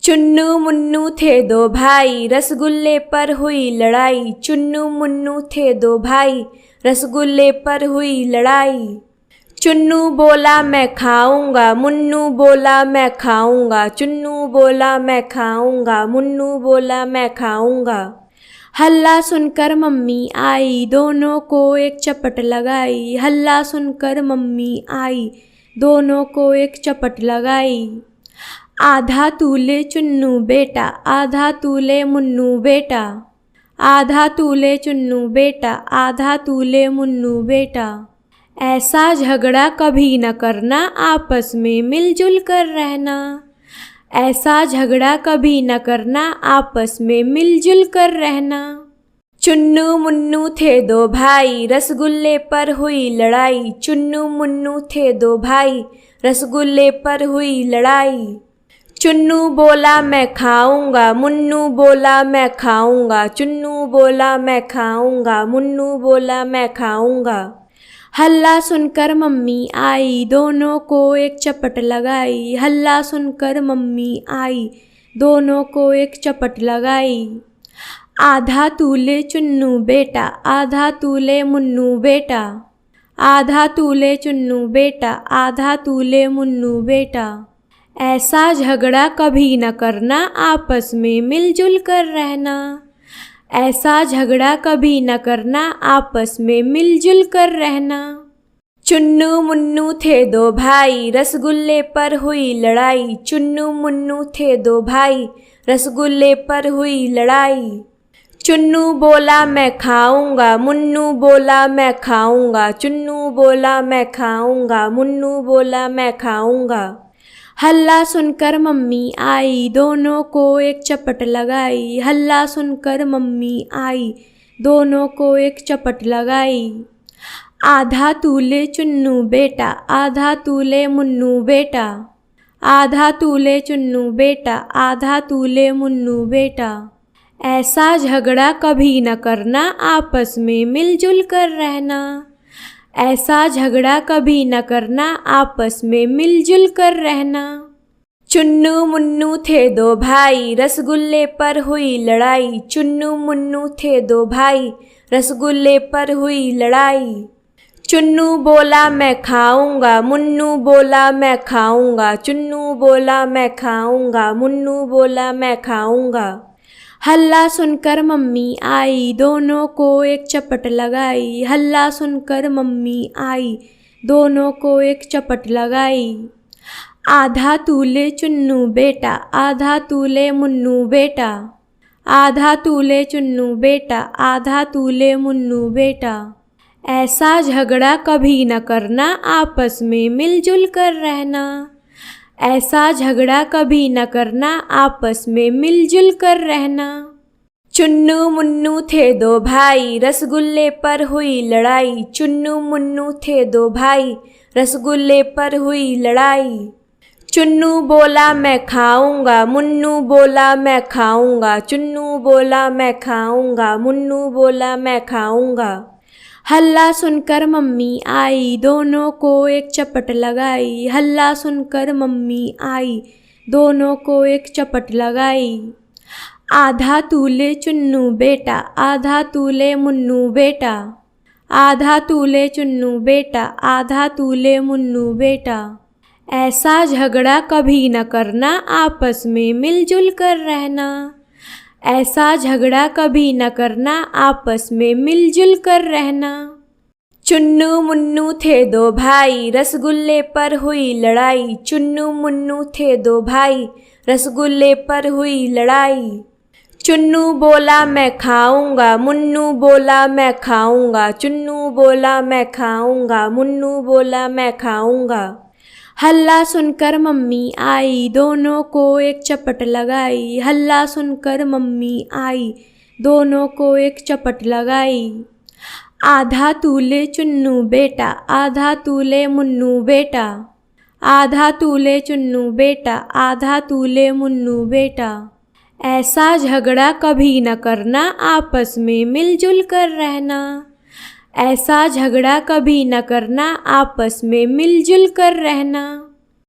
चुन्नू मुन्नू थे दो भाई, रसगुल्ले पर हुई लड़ाई। चुन्नू मुन्नू थे दो भाई, रसगुल्ले पर हुई लड़ाई। चुन्नू बोला मैं खाऊंगा, मुन्नू बोला मैं खाऊंगा। चुन्नू बोला मैं खाऊंगा, मुन्नू बोला मैं खाऊंगा। हल्ला सुनकर मम्मी आई, दोनों को एक चपट लगाई। हल्ला सुनकर मम्मी आई, दोनों को एक चपट लगाई। आधा तू ले चुन्नू बेटा, आधा तू ले मुन्नू बेटा। आधा तू ले चुन्नू बेटा, आधा तू ले मुन्नू बेटा। ऐसा झगड़ा कभी न करना, आपस में मिलजुल कर रहना। ऐसा झगड़ा कभी न करना, आपस में मिलजुल कर रहना। चुन्नू मुन्नू थे दो भाई, रसगुल्ले पर हुई लड़ाई। चुन्नू मुन्नू थे दो भाई, रसगुल्ले पर हुई लड़ाई। चुन्नू बोला मैं खाऊंगा, मुन्नू बोला मैं खाऊंगा। चुन्नू बोला मैं खाऊंगा, मुन्नू बोला मैं खाऊंगा। हल्ला सुनकर मम्मी आई, दोनों को एक चपट लगाई। हल्ला सुनकर मम्मी आई, दोनों को एक चपट लगाई। आधा तू ले चुन्नू बेटा, आधा तू ले मुन्नू बेटा। आधा तू ले चुन्नू बेटा, आधा तू ले मुन्नू बेटा। ऐसा झगड़ा कभी न करना, आपस में मिलजुल कर रहना। ऐसा झगड़ा कभी न करना, आपस में मिलजुल कर रहना। चुन्नू मुन्नू थे दो भाई, रसगुल्ले पर हुई लड़ाई। चुन्नू मुन्नू थे दो भाई, रसगुल्ले पर हुई लड़ाई। चुन्नू बोला मैं खाऊंगा, मुन्नू बोला मैं खाऊंगा। चुन्नू बोला मैं खाऊंगा, मुन्नू बोला मैं खाऊंगा। हल्ला सुनकर मम्मी आई, दोनों को एक चपट लगाई। हल्ला सुनकर मम्मी आई, दोनों को एक चपट लगाई। आधा तू ले चुन्नू बेटा, आधा तू ले मुन्नू बेटा। आधा तू ले चुन्नू बेटा, आधा तू ले मुन्नू बेटा। ऐसा झगड़ा कभी न करना, आपस में मिलजुल कर रहना। ऐसा झगड़ा कभी न करना, आपस में मिलजुल कर रहना। चुन्नू मुन्नू थे दो भाई, रसगुल्ले पर हुई लड़ाई। चुन्नू मुन्नू थे दो भाई, रसगुल्ले पर हुई लड़ाई। चुन्नू बोला मैं खाऊंगा, मुन्नू बोला मैं खाऊंगा। चुन्नू बोला मैं खाऊंगा, मुन्नू बोला मैं खाऊंगा। हल्ला सुनकर मम्मी आई, दोनों को एक चपट लगाई। हल्ला सुनकर मम्मी आई, दोनों को एक चपट लगाई। आधा तू ले चुन्नू बेटा, आधा तू ले मुन्नू बेटा। आधा तू ले चुन्नू बेटा, आधा तू ले मुन्नू बेटा। ऐसा झगड़ा कभी न करना, आपस में मिलजुल कर रहना। ऐसा झगड़ा कभी न करना, आपस में मिलजुल कर रहना। चुन्नू मुन्नू थे दो भाई, रसगुल्ले पर हुई लड़ाई। चुन्नू मुन्नू थे दो भाई, रसगुल्ले पर हुई लड़ाई। चुन्नू बोला मैं खाऊंगा, मुन्नू बोला मैं खाऊंगा। चुन्नू बोला मैं खाऊंगा, मुन्नू बोला मैं खाऊंगा। हल्ला सुनकर मम्मी आई, दोनों को एक चपट लगाई। हल्ला सुनकर मम्मी आई, दोनों को एक चपट लगाई। आधा तू ले चुन्नू बेटा, आधा तू ले मुन्नू बेटा। आधा तू ले चुन्नू बेटा, आधा तू ले मुन्नू बेटा। ऐसा झगड़ा कभी न करना, आपस में मिलजुल कर रहना। ऐसा झगड़ा कभी न करना, आपस में मिलजुल कर रहना। चुन्नू मुन्नू थे दो भाई, रसगुल्ले पर हुई लड़ाई। चुन्नू मुन्नू थे दो भाई, रसगुल्ले पर हुई लड़ाई। चुन्नू बोला मैं खाऊंगा, मुन्नू बोला मैं खाऊंगा। चुन्नू बोला मैं खाऊंगा, मुन्नू बोला मैं खाऊंगा। हल्ला सुनकर मम्मी आई, दोनों को एक चपट लगाई। हल्ला सुनकर मम्मी आई, दोनों को एक चपट लगाई। आधा तू ले चुन्नू बेटा, आधा तू ले मुन्नू बेटा। आधा तू ले चुन्नू बेटा, आधा तू ले मुन्नू बेटा। ऐसा झगड़ा कभी न करना, आपस में मिलजुल कर रहना। ऐसा झगड़ा कभी न करना, आपस में मिलजुल कर रहना।